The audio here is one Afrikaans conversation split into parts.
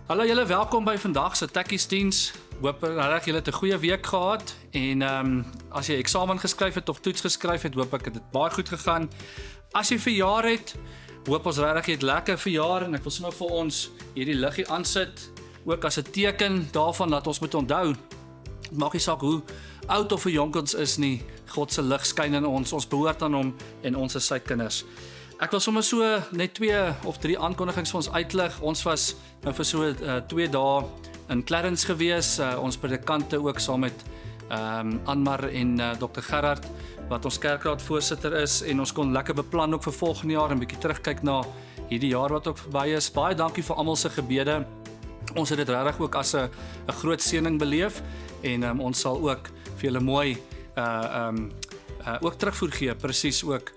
Hallo julle, welkom by vandag se Tekkies diens. Hoop regtig julle het 'n goeie week gehad en as jy eksamen geskryf het of toets geskryf het, hoop ek het dit baie goed gegaan. As jy verjaar het, hoop ons regtig jy het lekker verjaar en ek wil sommer vir ons hierdie liggie aansit, ook as 'n teken daarvan dat ons moet onthou. Maak nie saak hoe oud of hoe jonk ons is nie, God se lig skyn in ons behoort aan hom en ons is sy kinders. Ek wil sommer so net 2 of 3 aankondigings vir ons uitlig. Ons was nou vir so 2 dae in Clarence gewees, ons predikante ook saam met Anmar en Dr. Gerard, wat ons kerkraad voorsitter is, en ons kon lekker beplan ook vir volgende jaar en 'n bietjie terugkyk na hierdie jaar wat ook verby is. Baie dankie vir almal se gebede. Ons het dit regtig ook as 'n groot seëning beleef en ons sal ook vir julle mooi ook terugvoer gee, presies ook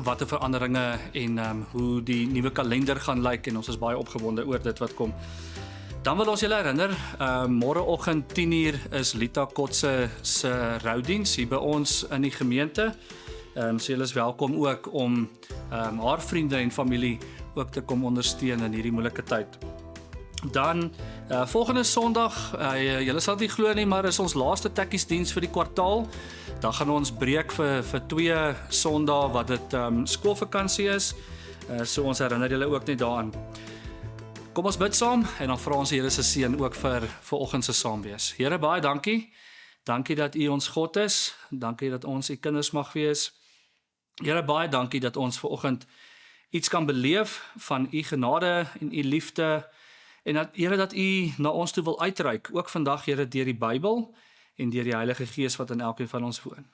wat 'n veranderinge en hoe die nuwe kalender gaan lyk en ons is baie opgewonde oor dit wat kom. Dan wil ons julle herinner, môreoggend 10:00 is Lita Kotse se roudiens hier by ons in die gemeente. So julle is welkom ook om haar vriende en familie ook te kom ondersteun in hierdie moeilike tyd. Dan volgende Sondag, julle sal nie glo nie, maar is ons laaste Tekkies diens vir die kwartaal. Dan gaan ons breek vir 2 Sondae wat dit skoolvakansie is. So ons herinner julle ook net daaraan. Kom ons bid saam en dan vra ons die Here se seën ook vir oggend se saamwees. Here, baie dankie. Dankie dat U ons God is. Dankie dat ons U kinders mag wees. Here, baie dankie dat ons ver oggend iets kan beleef van U genade en U liefde. En dat, Here, dat U na ons toe wil uitreik, ook vandag, Here, deur die Bybel en deur die Heilige Gees wat in elkeen van ons woon.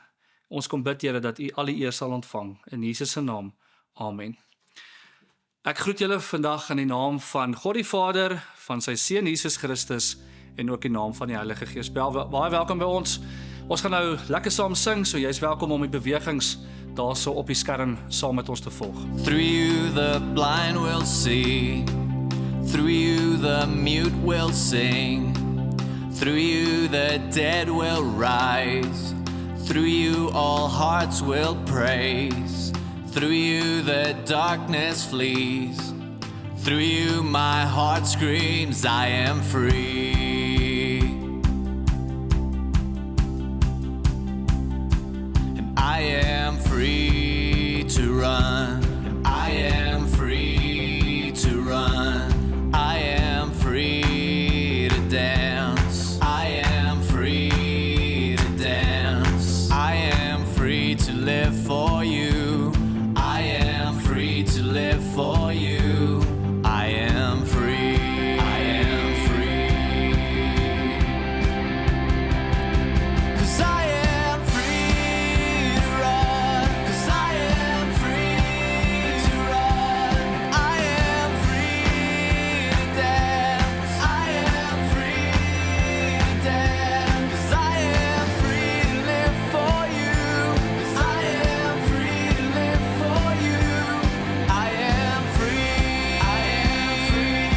Ons kom bid, Here, dat U al die eer sal ontvang, in Jesus se naam. Amen. Ek groet julle vandag in die naam van God die Vader, van sy Seun Jesus Christus en ook in die naam van die Heilige Gees. Baie welkom by ons. Ons gaan nou lekker saam sing, so jy's welkom om die bewegings daarso op die skerm saam met ons te volg. Through you the blind will see, through you the mute will sing, through you the dead will rise, through you all hearts will praise, through you the darkness flees, through you my heart screams I am free, and I am free to run, and I am free to run, I am free to dance, I am free to dance, I am free to live for you, I am free to live for you, I am free, I am free, 'cause I am free to run, 'cause I am free to run, I am free to dance, I am free to dance, 'cause I am free to live for you, 'cause I am free to live for you, I am free, I am free.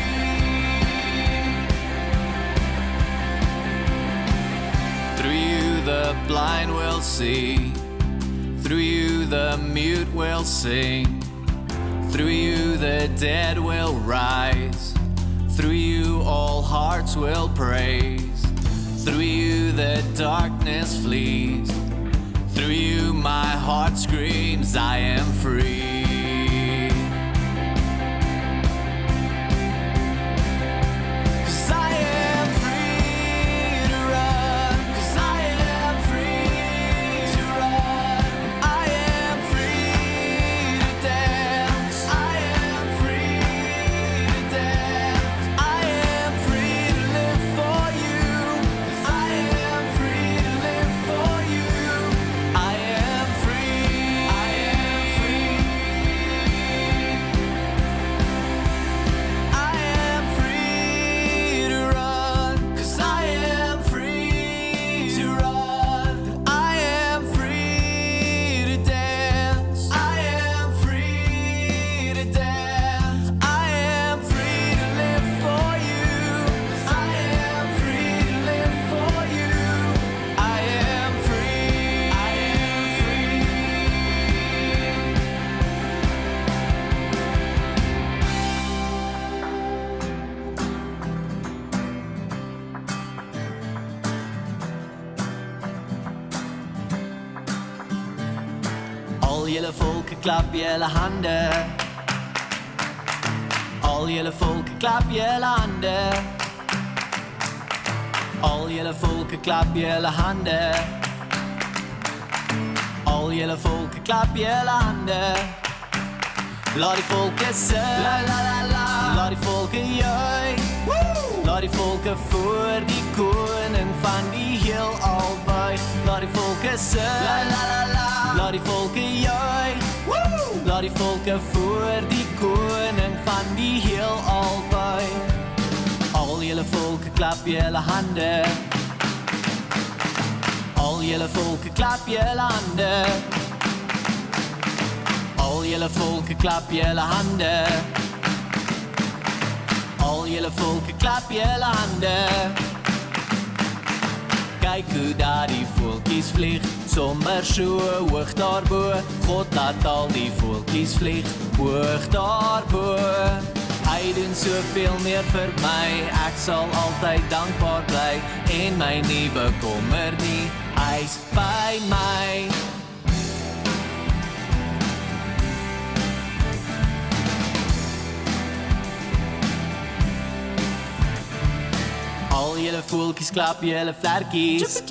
Through you the blind will see, through you the mute will sing, through you the dead will rise, through you all hearts will praise, through you the darkness flees, through you my heart screams I am free. 'Cause I am free to run, 'cause I am free to run, I am free to dance, I am free to dance, I am free to live for you, 'cause I am free to live for you, I am free, I am free. Al julle volke klap julle hande. Al julle volke klap julle hande. Al julle volke klap julle hande. Al julle volke klap julle hande. Laat die volke sing, la la la la. Laat die volke juig. Laat die volke voor die koning van die heelal buig. Laat die volke sing, la la la la. Laat die volke juig. Laat die volke voor die koning van die heelal buig. Al julle volke klap julle hande. Al julle volke klap julle hande. Al julle volke klap julle hande. Al julle volke klap julle hande. Kyk hoe daar die voeltjies vlieg, sommer so hoog daarbo. God laat al die voeltjies vlieg, hoog daarbo. Hy doen soveel meer vir my, ek sal altyd dankbaar bly. En my nie bekommer nie, hy's by my. Al julle voeltjies klap julle vlerkies.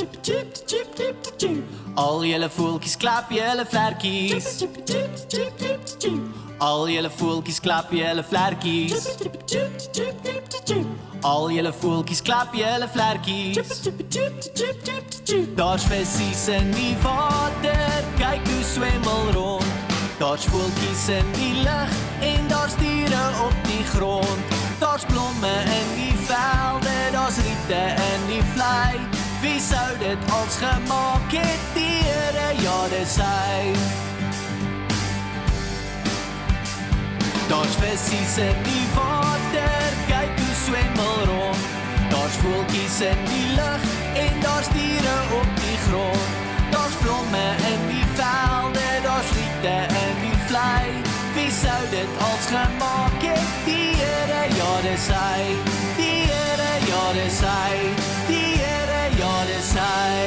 Al julle voeltjies klap julle vlerkies. Al julle voeltjies klap julle vlerkies. Al julle voeltjies klap julle vlerkies. Daar's visies in die water, kyk hoe swemmel rond. Daar's voeltjies in die lug en daar's diere op die grond. Daar's blomme in die velde, daar's riete in die vlei. Wie sou dit als gemaak het, die Here, ja dis hy. Daar's visies in die water, kyk hoe swemmel rond. Daar's voeltjies in die lug en daar's diere op die grond. Daar's blomme in die velde, daar's riete in die vlei. Wie sou dit als gemaak het, die Here, ja dis hy. Die Here, ja dis hy. Die Here, ja dis hy.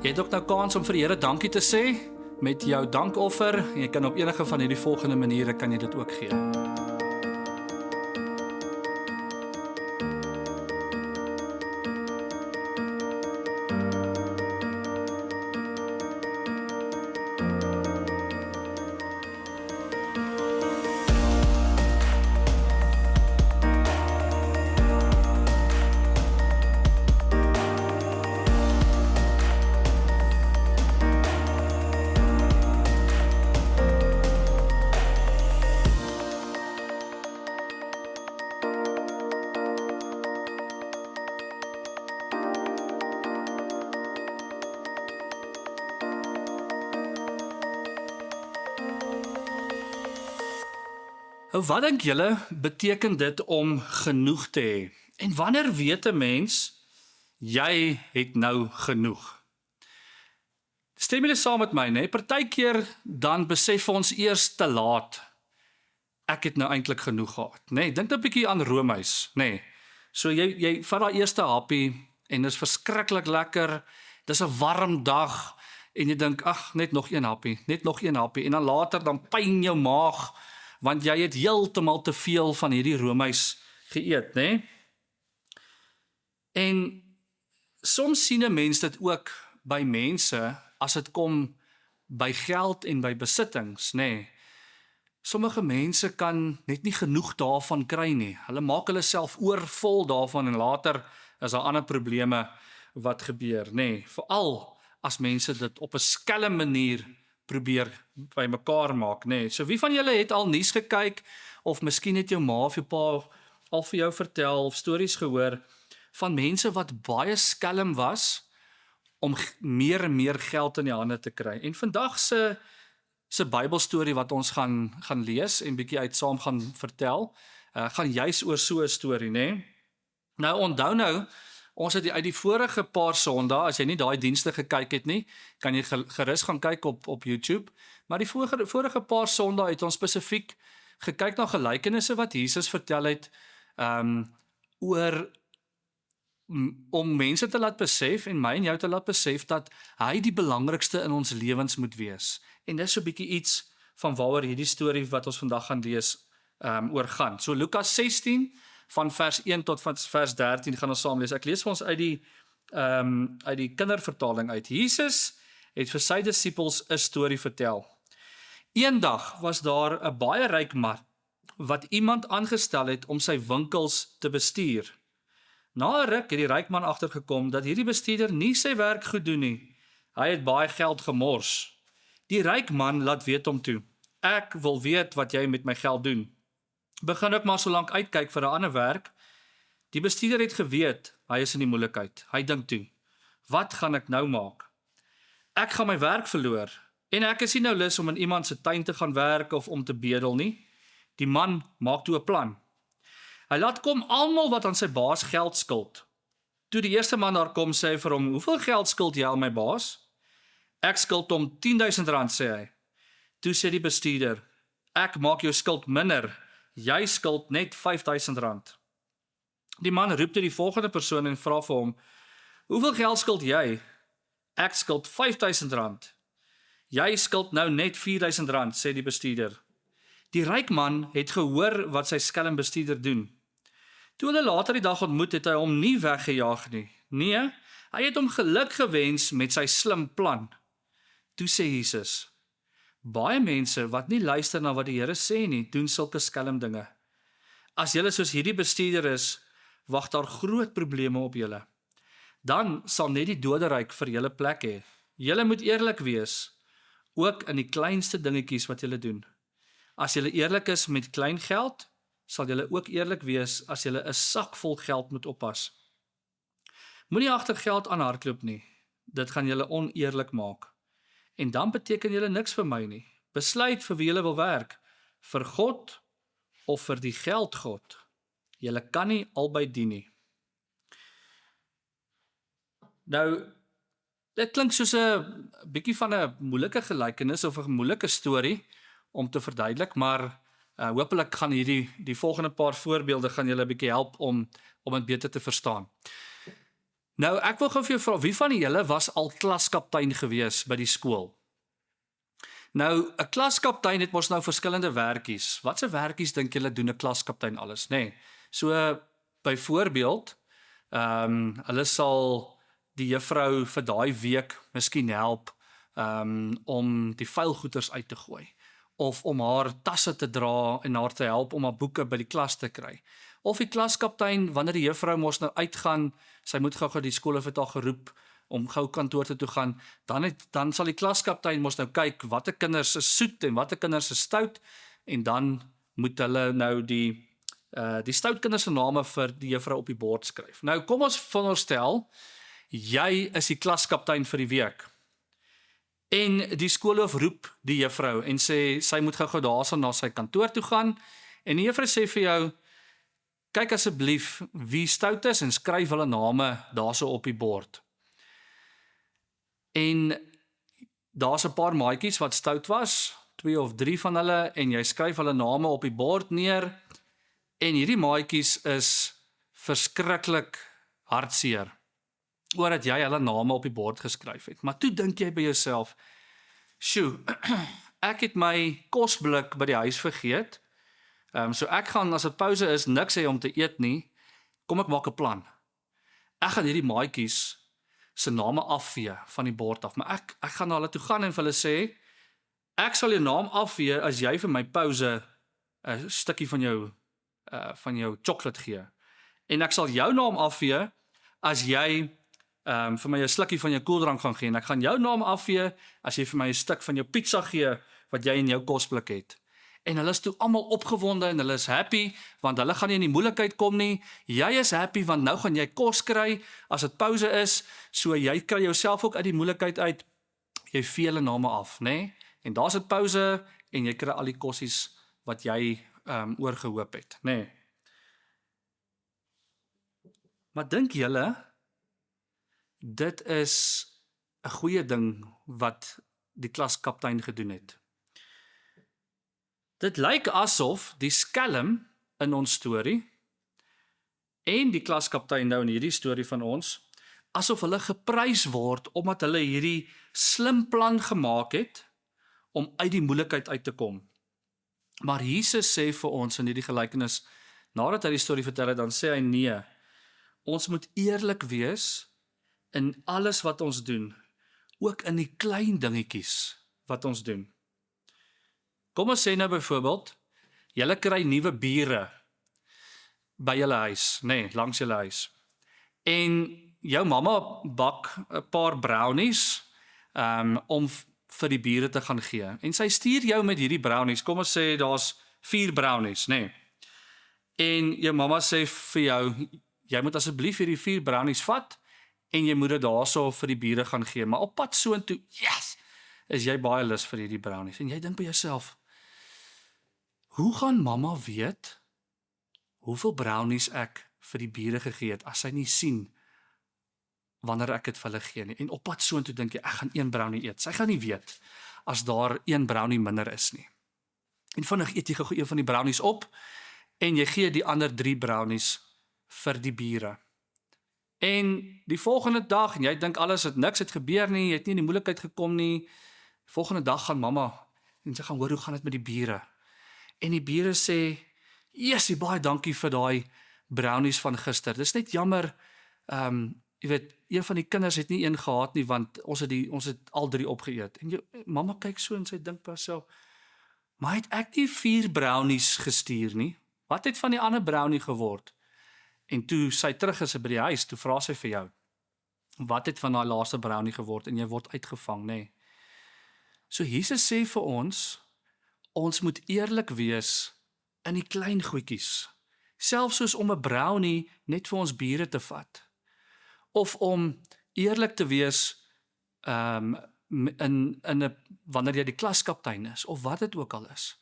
Jy het ook nou kans om vir die Here dankie te sê met jou dankoffer. Jy kan op enige van hierdie volgende maniere kan jy dit ook gee. Wat dink julle beteken dit om genoeg te hê? En wanneer weet 'n mens jy het nou genoeg? Stem julle saam met my, né? Partykeer dan besef ons eers te laat. Ek het nou eintlik genoeg gehad, né? Dink 'n bietjie aan roomys, né? So jy vat daai eerste happie en dit is verskriklik lekker. Dis 'n warm dag en jy dink, ag, net nog een happie en dan later dan pyn jou maag want jy het heeltemal te veel van hierdie roomys geëet, né? En soms sien 'n mens dit ook by mense as dit kom by geld en by besittings, né? Sommige mense kan net nie genoeg daarvan kry nie. Hulle maak hulle self oorvol daarvan en later is daar ander probleme wat gebeur, né? Veral as mense dit op 'n skelm manier probeer by mekaar maak, né? So wie van julle het al nuus gekyk of miskien het jou ma of jou pa al vir jou vertel of stories gehoor van mense wat baie skelm was om meer en meer geld in die hande te kry. En vandag se Bybelstorie wat ons gaan lees en bietjie uit saam gaan vertel, gaan juis oor so 'n storie, né? Nou onthou nou, ons het uit die vorige paar Sondae, as jy nie daai dienste gekyk het nie, kan jy gerus gaan kyk op YouTube. Maar die vorige paar Sondae het ons spesifiek gekyk na gelykenisse wat Jesus vertel het oor om mense te laat besef en my en jou te laat besef dat hy die belangrikste in ons lewens moet wees. En dis so 'n bietjie iets van waaroor hierdie storie wat ons vandag gaan lees oor gaan. So Lukas 16 van vers 1 tot vers 13 gaan ons saam lees. Ek lees vir ons uit die kindervertaling uit. Jesus het vir sy disippels 'n storie vertel. Eendag was daar 'n baie ryk man wat iemand aangestel het om sy winkels te bestuur. Na 'n ruk het die ryk man agtergekom dat hierdie bestuurder nie sy werk goed doen nie. Hy het baie geld gemors. Die ryk man laat weet hom toe: "Ek wil weet wat jy met my geld doen. Begin ook maar so lank uitkyk vir 'n ander werk." Die bestuurder het geweet hy is in die moeilikheid. Hy dink toe: "Wat gaan ek nou maak? Ek gaan my werk verloor en ek is nie nou lus om in iemand se tuin te gaan werk of om te bedel nie." Die man maak toe 'n plan. Hy laat kom almal wat aan sy baas geld skuld. Toe die eerste man daar kom, sê hy vir hom: "Hoeveel geld skuld jy aan my baas?" "Ek skuld hom 10.000 rand," sê hy. Toe sê die bestuurder: "Ek maak jou skuld minder. Jy skuld net 5.000 rand." Die man roep toe die volgende persoon en vra vir hom: "Hoeveel geld skuld jy?" "Ek skuld 5.000 rand." "Jy skuld nou net 4.000 rand," sê die bestuurder. Die ryk man het gehoor wat sy skelm bestuurder doen. Toe hulle later die dag ontmoet, het hy hom nie weggejaag nie. Nee, hy het hom geluk gewens met sy slim plan. Toe sê Jesus: "Baie mense wat nie luister na wat die Here sê nie, doen sulke skelm dinge. As julle soos hierdie bestuurder is, wag daar groot probleme op julle. Dan sal net die doderyk vir julle plek hê. Julle moet eerlik wees, ook in die kleinste dingetjies wat julle doen. As julle eerlik is met klein geld, sal julle ook eerlik wees as julle 'n sak vol geld moet oppas. Moenie agter geld aanhardloop nie. Dit gaan julle oneerlik maak. En dan beteken julle niks vir my nie. Besluit vir wie julle wil werk, vir God of vir die geldgod. Julle kan nie albei dien nie." Nou, dit klink soos 'n bietjie van 'n moeilike gelykenis of 'n moeilike storie om te verduidelik, maar hopelik gaan die volgende paar voorbeelde gaan julle 'n bietjie help om dit beter te verstaan. Nou, ek wil gou vir jou vra, wie van julle was al klaskaptein gewees by die skool? Nou, 'n klaskaptein het mos nou verskillende werkies. Watse werkies dink julle doen 'n klaskaptein alles, nê? Nee. So, byvoorbeeld, hulle sal die juffrou vir daai week miskien help om die vuilgoeders uit te gooi, of om haar tasse te dra en haar te help om haar boeke by die klas te kry. Of die klaskaptein, wanneer die juffrou mos nou uitgaan, sy moet gou die skool het haar geroep om gou kantoor toe gaan, dan sal die klaskaptein mos nou kyk watter kinders is soet en watter kinders is stout, en dan moet hulle nou die stout kinders se name vir die juffrou op die bord skryf. Nou kom ons veronderstel, jy is die klaskaptein vir die week. En die skoolhoof roep die juffrou en sê sy moet gou daarso na sy kantoor toe gaan, en die juffrou sê vir jou: "Kyk asseblief wie stout is en skryf hulle name daarso op die bord." En daar's 'n paar maatjies wat stout was, 2 of 3 van hulle, en jy skryf hulle name op die bord neer, en hierdie maatjies is verskriklik hartseer oor dat jy hulle name op die bord geskryf het. Maar toe dink jy by jouself: "Sjoe, ek het my kosblik by die huis vergeet. So ek gaan, as dit pouse is, niks hê om te eet nie. Kom ek maak 'n plan. Ek gaan hierdie maatjies se name afvee van die bord af, maar ek gaan na hulle toe gaan en vir hulle sê: ek sal jou naam afvee as jy vir my pouse 'n stukkie van jou chocolate gee. En ek sal jou naam afvee as jy vir my 'n slukkie van jou koeldrank gaan gee, en ek gaan jou naam afvee as jy vir my 'n stuk van jou pizza gee wat jy in jou kosblik het." En hulle is toe almal opgewonde en hulle is happy, want hulle gaan nie in die moeilikheid kom nie. Jy is happy, want nou gaan jy kos kry as dit pouse is, so jy kry jouself ook uit die moeilikheid uit. Jy vee hulle name af, nê? Nee? En daar's dit pouse, en jy kry al die kossies wat jy oorgehoop het, nê? Nee? Maar dink julle, dit is 'n goeie ding wat die klaskaptein gedoen het? Dit lyk asof die skelm in ons storie en die klaskaptein nou in hierdie storie van ons, asof hulle geprys word omdat hulle hierdie slim plan gemaak het om uit die moeilikheid uit te kom. Maar Jesus sê vir ons in hierdie gelykenis, nadat hy die storie vertel het, dan sê hy nee, ons moet eerlik wees in alles wat ons doen, ook in die klein dingetjies wat ons doen. Kom ons sê nou byvoorbeeld, julle kry nuwe bure by julle huis, langs julle huis. En jou mamma bak 'n paar brownies om vir die bure te gaan gee. En sy stuur jou met hierdie brownies. Kom ons sê daar's 4 brownies, En jou mamma sê vir jou, jy moet asseblief hierdie 4 brownies vat en jy moet dit daarso vir die bure gaan gee. Maar op pad soontoe, yes, is jy baie lus vir hierdie brownies. En jy dink by jouself, hoe gaan mamma weet hoeveel brownies ek vir die bure gegee het as sy nie sien wanneer ek dit vir hulle gee nie. En op pad soontoe dink jy, ek gaan 1 brownie eet. Sy gaan nie weet as daar 1 brownie minder is nie. En vinnig eet jy gou een van die brownies op en jy gee die ander 3 brownies vir die bure. En die volgende dag, en jy dink alles het niks het gebeur nie, jy het nie in die moeilikheid gekom nie. Volgende dag gaan mamma en sy gaan hoor hoe gaan dit met die bure. En die bure sê, "Jessie, baie dankie vir daai brownies van gister. Dis net jammer, jy weet, een van die kinders het nie een gehad nie, want ons het al 3 opgeëet." En mamma kyk so en sy dink by haarself, "Maar het ek nie 4 brownies gestuur nie? Wat het van die ander brownie geword?" En toe sy terug is by die huis, toe vra sy vir jou, "Wat het van daai laaste brownie geword?" En jy word uitgevang, So Jesus sê vir ons moet eerlik wees in die klein goedjies, selfs soos om 'n brownie net vir ons bure te vat, of om eerlik te wees wanneer jy die klaskaptein is, of wat dit ook al is.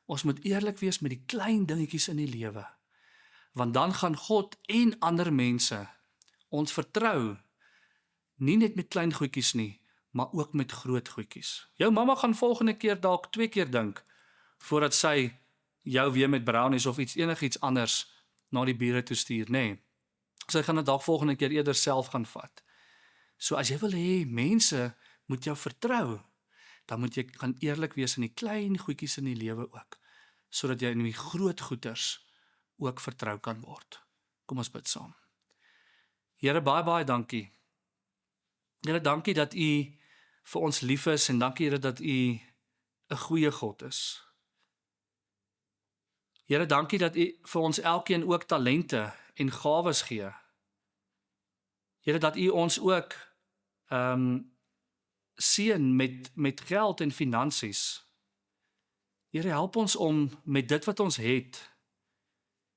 Ons moet eerlik wees met die klein dingetjies in die lewe, want dan gaan God en ander mense ons vertrou, nie net met klein goedjies nie, maar ook met groot goedjies. Jou mamma gaan volgende keer dalk 2 keer dink, voordat sy jou weer met brownies of enigiets anders na die bure toe stuur, Sy gaan dit dalk volgende keer eerder self gaan vat. So as jy wil hê, mense moet jou vertrou, dan moet jy gaan eerlik wees in die klein goedjies in die lewe ook, sodat jy in die groot goeders ook vertrou kan word. Kom ons bid saam. Here, baie dankie. Here, dankie dat U vir ons lief is, en dankie Here dat U 'n goeie God is. Here, dankie dat U vir ons elkeen ook talente en gawes gee. Here, dat U ons ook seën met geld en finansies. Here, help ons om met dit wat ons het,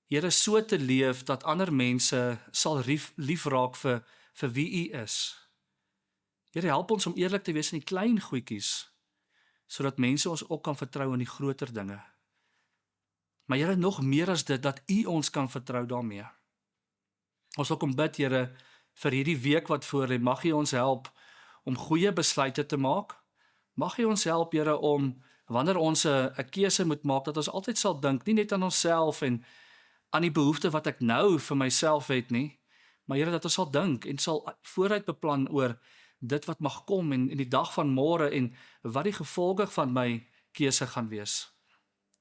Here, so te leef dat ander mense sal lief raak vir wie U is. Here, help ons om eerlik te wees in die klein goedjies, sodat mense ons ook kan vertrou in die groter dinge. Maar Here, nog meer as dit, dat U ons kan vertrou daarmee. Ons wil kom bid, Here, vir hierdie week wat voor lê, mag U ons help om goeie besluite te maak. Mag U ons help, Here, om wanneer ons 'n keuse moet maak, dat ons altyd sal dink, nie net aan onsself en aan die behoefte wat ek nou vir myself het nie, maar Here, dat ons sal dink en sal vooruit beplan oor dit wat mag kom en die dag van môre en wat die gevolge van my keuse gaan wees.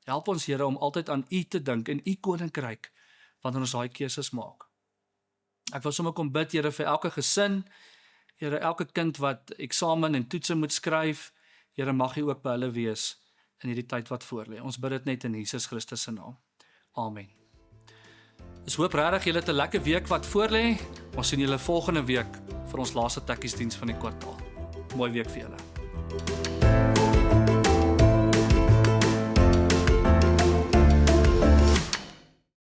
Help ons, Here, om altyd aan U te dink en U koninkryk wanneer ons daai keuses maak. Ek wil sommer kom bid, Here, vir elke gesin, Here, elke kind wat eksamen en toetse moet skryf, Here, mag U ook by hulle wees in hierdie tyd wat voor lê. Ons bid dit net in Jesus Christus se naam. Amen. Ons hoop regtig julle het 'n lekker week wat voor lê. Ons sien julle volgende week vir ons laaste tekkiesdiens van die kwartaal. Mooi week vir julle.